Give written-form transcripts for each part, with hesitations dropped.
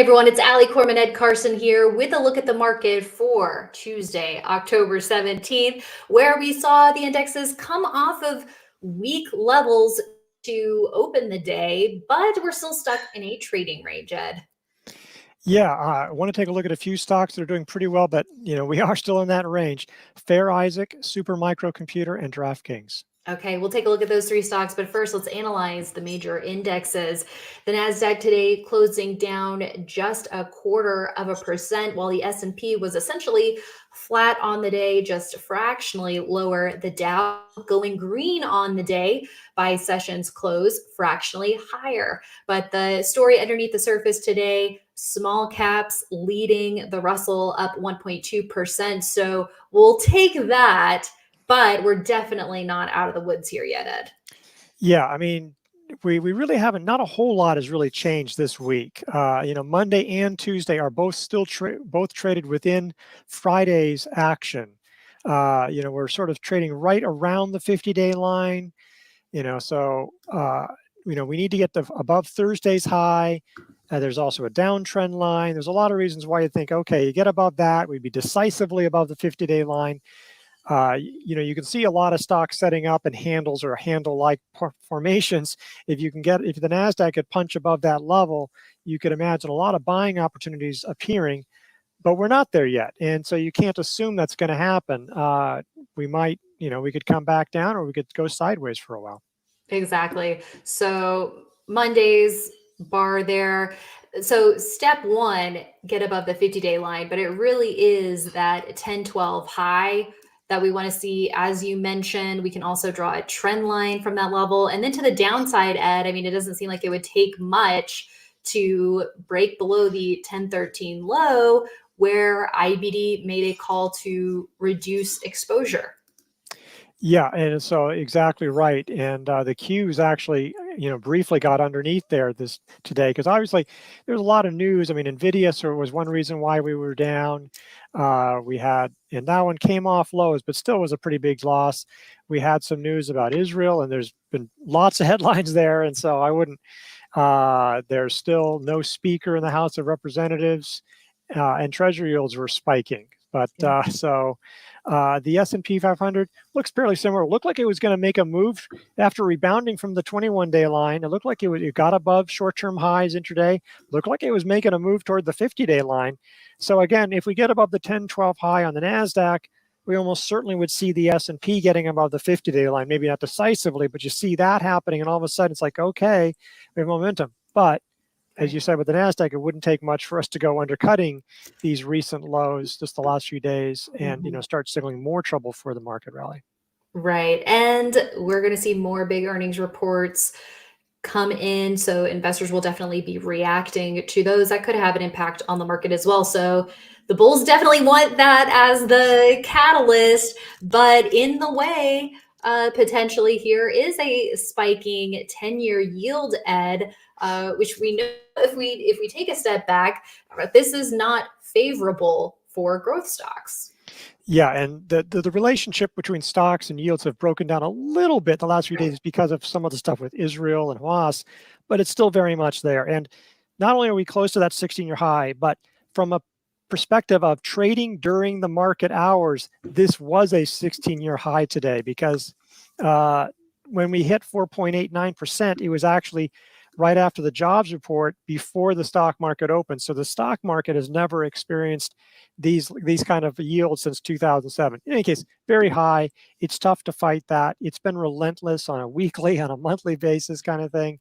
everyone, it's Coram and Ed Carson here with a look at the market for Tuesday, October 17th, where we saw the indexes come off of weak levels to open the day, but we're still stuck in a trading range, Ed. Yeah, I want to take a look at a few stocks that are doing pretty well, but we are still in that range. Fair Isaac, Super Microcomputer, and DraftKings. Okay, we'll take a look at those three stocks, but first let's analyze the major indexes. The Nasdaq today closing down just 0.25%, while the S&P was essentially flat on the day, just fractionally lower. The Dow going green on the day by session's close, fractionally higher. But the story underneath the surface today, small caps leading the Russell up 1.2%. So we'll take that. But we're definitely not out of the woods here yet, Ed. Yeah, I mean, we really haven't, not a whole lot has really changed this week. Monday and Tuesday are both still both traded within Friday's action. We're sort of trading right around the 50-day line, so we need to get above Thursday's high. There's also a downtrend line. There's a lot of reasons why you think, okay, you get above that, we'd be decisively above the 50-day line. You can see a lot of stocks setting up in handles or handle-like formations. If the Nasdaq could punch above that level, you could imagine a lot of buying opportunities appearing, but we're not there yet. And so you can't assume that's going to happen. We could come back down or we could go sideways for a while. Exactly. So Monday's bar there. So step one, get above the 50-day line, but it really is that 10-12 high that we want to see. As you mentioned, we can also draw a trend line from that level. And then to the downside, Ed, I mean, it doesn't seem like it would take much to break below the 1013 low, where IBD made a call to reduce exposure. Yeah, and so exactly right. And the Qs actually, briefly got underneath there today, because obviously there's a lot of news. I mean, NVIDIA was one reason why we were down. And that one came off lows, but still was a pretty big loss. We had some news about Israel, and there's been lots of headlines there. And so I wouldn't, there's still no speaker in the House of Representatives, and Treasury yields were spiking. But the S&P 500 looks fairly similar. It looked like it was going to make a move after rebounding from the 21-day line. It looked like it got above short-term highs intraday. Looked like it was making a move toward the 50-day line. So again, if we get above the 10-12 high on the Nasdaq, we almost certainly would see the S&P getting above the 50-day line. Maybe not decisively, but you see that happening, and all of a sudden it's like, okay, we have momentum. But as you said with the Nasdaq, it wouldn't take much for us to go undercutting these recent lows just the last few days and start signaling more trouble for the market rally. Right. And we're going to see more big earnings reports come in. So investors will definitely be reacting to those. That could have an impact on the market as well. So the bulls definitely want that as the catalyst, but in the way, potentially here is a spiking 10-year yield, Ed, which we know if we take a step back, this is not favorable for growth stocks. Yeah, and the relationship between stocks and yields have broken down a little bit the last few days because of some of the stuff with Israel and Hamas, but it's still very much there. And not only are we close to that 16-year high, but from a perspective of trading during the market hours, this was a 16-year high today, because when we hit 4.89%, it was actually right after the jobs report before the stock market opened. So the stock market has never experienced these kind of yields since 2007. In any case, very high. It's tough to fight that. It's been relentless on a weekly, on a monthly basis kind of thing.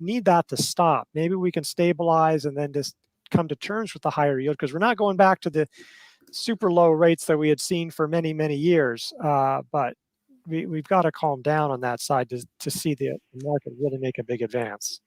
Need that to stop. Maybe we can stabilize and then just come to terms with the higher yield, because we're not going back to the super low rates that we had seen for many, many years. But we've got to calm down on that side to see the market really make a big advance.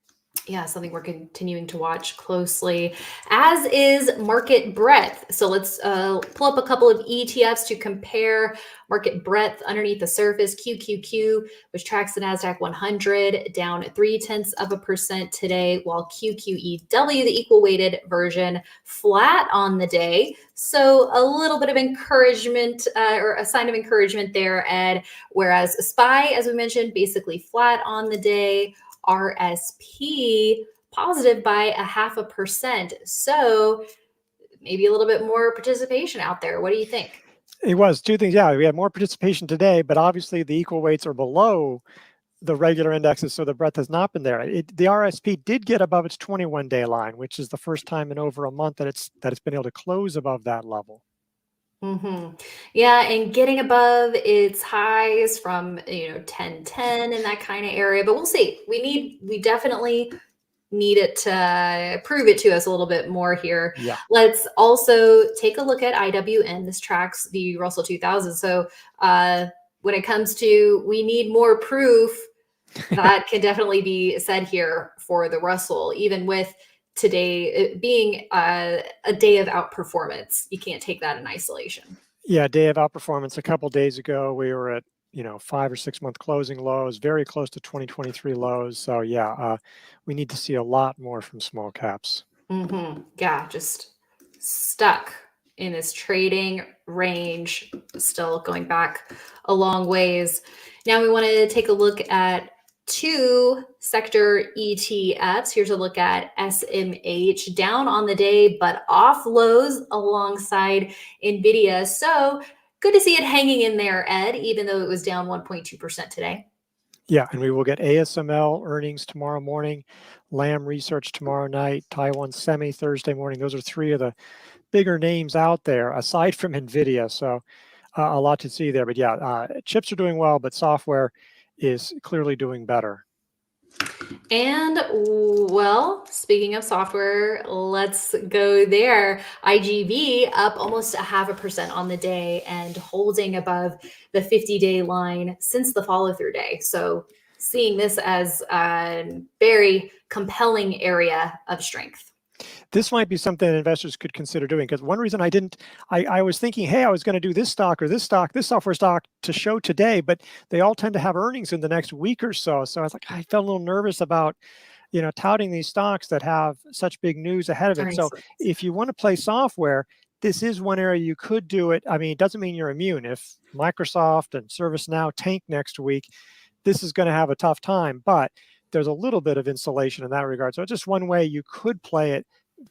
Yeah, something we're continuing to watch closely, as is market breadth. So let's pull up a couple of ETFs to compare market breadth underneath the surface. QQQ, which tracks the Nasdaq 100, down 0.3% today, while QQEW, the equal weighted version, flat on the day. So a little bit of encouragement, or a sign of encouragement there, Ed. Whereas SPY, as we mentioned, basically flat on the day. RSP positive by 0.5%. So maybe a little bit more participation out there. What do you think? It was two things. Yeah, we had more participation today, but obviously the equal weights are below the regular indexes, so the breadth has not been there. The RSP did get above its 21-day line, which is the first time in over a month that it's been able to close above that level. Yeah, and getting above its highs from 1010 in that kind of area, but we'll see. We definitely need it to prove it to us a little bit more here. Yeah. Let's also take a look at IWM. This tracks the Russell 2000. So when it comes to we need more proof, that can definitely be said here for the Russell, even with today being a day of outperformance. You can't take that in isolation. Yeah, day of outperformance. A couple days ago, we were at 5 or 6 month closing lows, very close to 2023 lows. So yeah, we need to see a lot more from small caps. Yeah, just stuck in this trading range, still going back a long ways. Now we want to take a look at two sector ETFs. Here's a look at SMH, down on the day, but off lows alongside NVIDIA. So good to see it hanging in there, Ed, even though it was down 1.2% today. Yeah, and we will get ASML earnings tomorrow morning, Lam Research tomorrow night, Taiwan Semi Thursday morning. Those are three of the bigger names out there, aside from NVIDIA. So a lot to see there. But yeah, chips are doing well, but software is clearly doing better. And well, speaking of software, let's go there. IGV up almost 0.5% on the day and holding above the 50-day line since the follow-through day. So seeing this as a very compelling area of strength. This might be something that investors could consider doing, because one reason I was thinking, hey, I was going to do this stock or this stock, this software stock to show today, but they all tend to have earnings in the next week or so. So I was like, I felt a little nervous about, touting these stocks that have such big news ahead of it. So if you want to play software, this is one area you could do it. I mean, it doesn't mean you're immune. If Microsoft and ServiceNow tank next week, this is going to have a tough time, but there's a little bit of insulation in that regard. So it's just one way you could play it,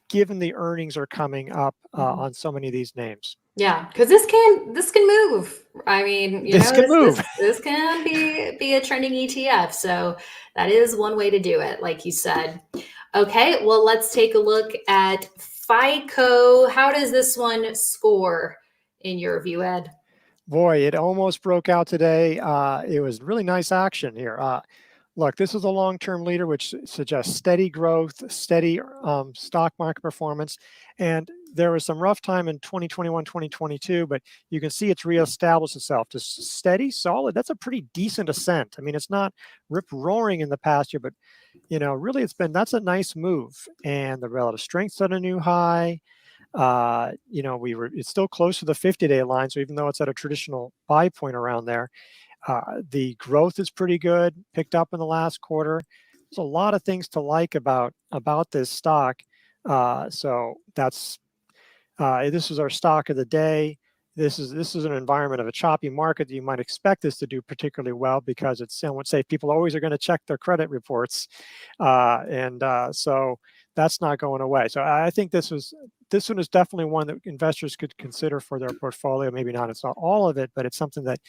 given the earnings are coming up on so many of these names. Yeah, because this can move. I mean, this can move. This can be a trending ETF. So that is one way to do it, like you said. Okay, well, let's take a look at FICO. How does this one score in your view, Ed? Boy, it almost broke out today. It was really nice action here. Look, this is a long-term leader, which suggests steady growth, steady stock market performance. And there was some rough time in 2021, 2022, but you can see it's reestablished itself. Just steady, solid. That's a pretty decent ascent. I mean, it's not rip-roaring in the past year, but, really that's a nice move. And the relative strength's at a new high. It's still close to the 50-day line. So even though it's at a traditional buy point around there, the growth is pretty good, picked up in the last quarter. There's a lot of things to like about this stock. So that's this is our stock of the day. This is an environment of a choppy market that you might expect this to do particularly well, because it's, I would say, people always are going to check their credit reports, so that's not going away. So I think this one is definitely one that investors could consider for their portfolio. Maybe not, it's not all of it, but it's something that,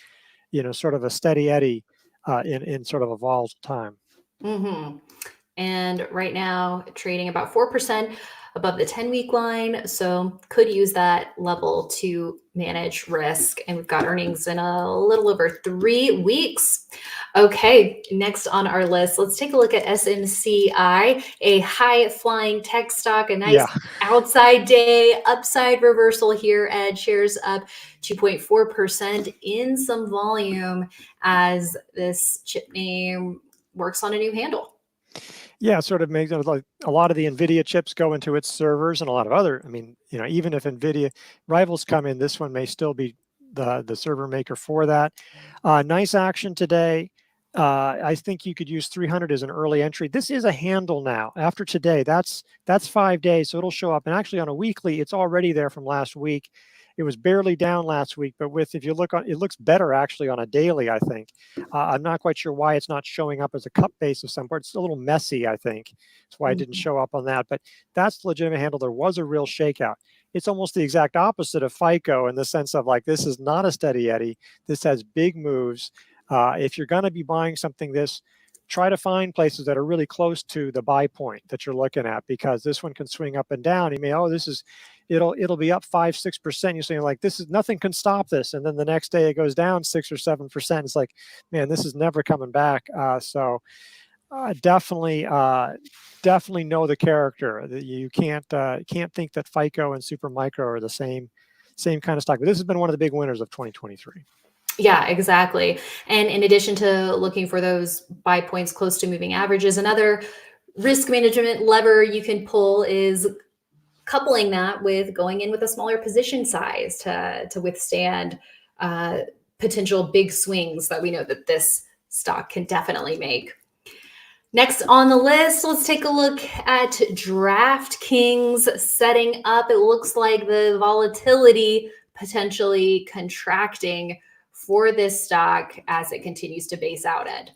sort of a steady eddy in sort of a volatile time. And right now trading about 4% above the 10-week line. So could use that level to manage risk. And we've got earnings in a little over 3 weeks. Okay, next on our list, let's take a look at SMCI, a high-flying tech stock, a nice outside day, upside reversal here. Ed, shares up 2.4% in some volume as this chip name works on a new handle. Yeah, sort of makes it like a lot of the NVIDIA chips go into its servers and a lot of other, even if NVIDIA rivals come in, this one may still be the server maker for that. Nice action today. I think you could use 300 as an early entry. This is a handle now. After today, that's 5 days, so it'll show up. And actually, on a weekly, it's already there from last week. It was barely down last week, but if you look on, it looks better actually on a daily. I think. I'm not quite sure why it's not showing up as a cup base of some part. It's a little messy. I think that's why it didn't show up on that. But that's the legitimate handle. There was a real shakeout. It's almost the exact opposite of FICO in the sense of like this is not a steady eddy. This has big moves. If you're going to be buying something try to find places that are really close to the buy point that you're looking at, because this one can swing up and down. You may, it'll be up 5-6%. You're saying like, nothing can stop this. And then the next day it goes down 6 or 7%. It's like, man, this is never coming back. Definitely know the character. You can't think that FICO and Supermicro are the same kind of stock. But this has been one of the big winners of 2023. Yeah, exactly. And in addition to looking for those buy points close to moving averages, another risk management lever you can pull is coupling that with going in with a smaller position size to withstand potential big swings that we know that this stock can definitely make. Next on the list, let's take a look at DraftKings setting up. It looks like the volatility potentially contracting for this stock as it continues to base out, Ed.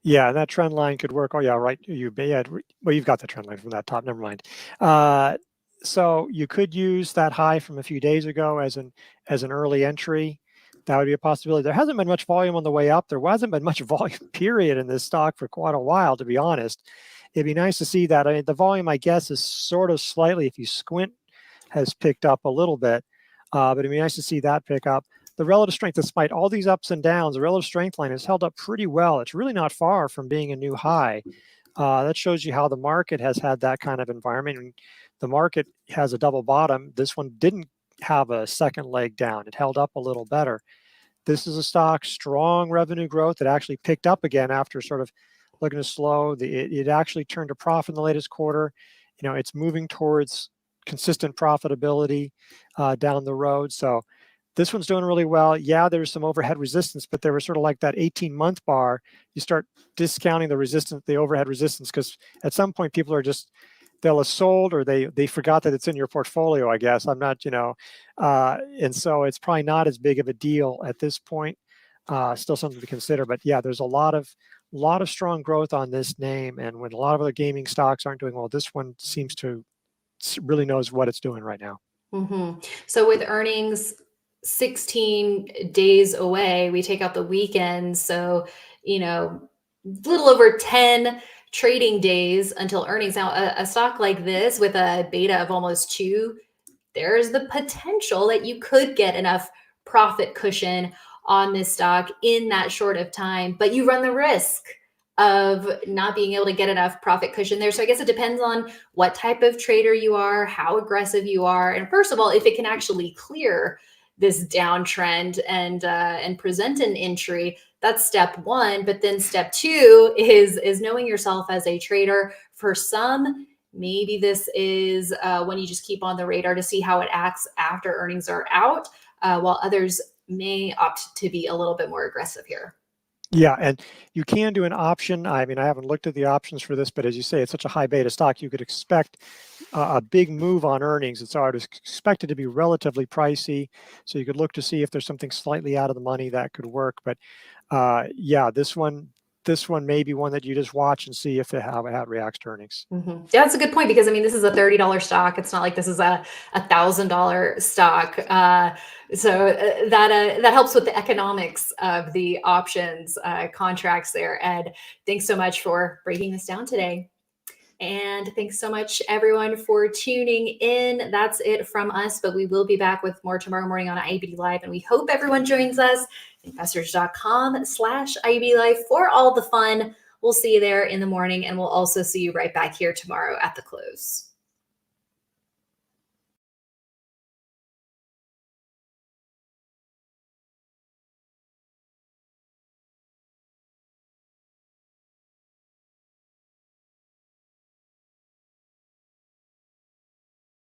Yeah, that trend line could work. Oh, yeah, right. You've got the trend line from that top. Never mind. So you could use that high from a few days ago as an early entry. That would be a possibility. There hasn't been much volume on the way up. There hasn't been much volume, period, in this stock for quite a while, to be honest. It'd be nice to see that. I mean, the volume, I guess, is sort of slightly, if you squint, has picked up a little bit. But it'd be nice to see that pick up. The relative strength, despite all these ups and downs, the relative strength line has held up pretty well. It's really not far from being a new high. That shows you how the market has had that kind of environment. And the market has a double bottom. This one didn't have a second leg down. It held up a little better. This is a stock, strong revenue growth that actually picked up again after sort of looking to slow. It actually turned a profit in the latest quarter. It's moving towards consistent profitability down the road. So this one's doing really well. Yeah, there's some overhead resistance, but there was sort of like that 18-month bar. You start discounting the overhead resistance, because at some point people are they'll have sold, or they forgot that it's in your portfolio, I guess. I'm not, and so it's probably not as big of a deal at this point. Still something to consider, but yeah, there's a lot of strong growth on this name. And when a lot of other gaming stocks aren't doing well, this one seems to really knows what it's doing right now. Mm-hmm. So with earnings 16 days away, we take out the weekend. So, little over 10 trading days until earnings. Now, a stock like this with a beta of almost 2, there's the potential that you could get enough profit cushion on this stock in that short of time, but you run the risk of not being able to get enough profit cushion there. So I guess it depends on what type of trader you are, how aggressive you are, and first of all, if it can actually clear this downtrend and present an entry. That's step one. But then step 2 is knowing yourself as a trader. For some, maybe this is when you just keep on the radar to see how it acts after earnings are out, while others may opt to be a little bit more aggressive here. Yeah, and you can do an option. I mean, I haven't looked at the options for this, but as you say, it's such a high beta stock, you could expect a big move on earnings. And so I would expect it to be relatively pricey. So you could look to see if there's something slightly out of the money that could work. But yeah, this one may be one that you just watch and see how it reacts to earnings. Mm-hmm. Yeah, that's a good point, because I mean, this is a $30 stock. It's not like this is a $1,000 stock. So that helps with the economics of the options contracts there. Ed, thanks so much for breaking this down today. And thanks so much, everyone, for tuning in. That's it from us, but we will be back with more tomorrow morning on IBD Live. And we hope everyone joins us, investors.com/IBD Live, for all the fun. We'll see you there in the morning, and we'll also see you right back here tomorrow at the close.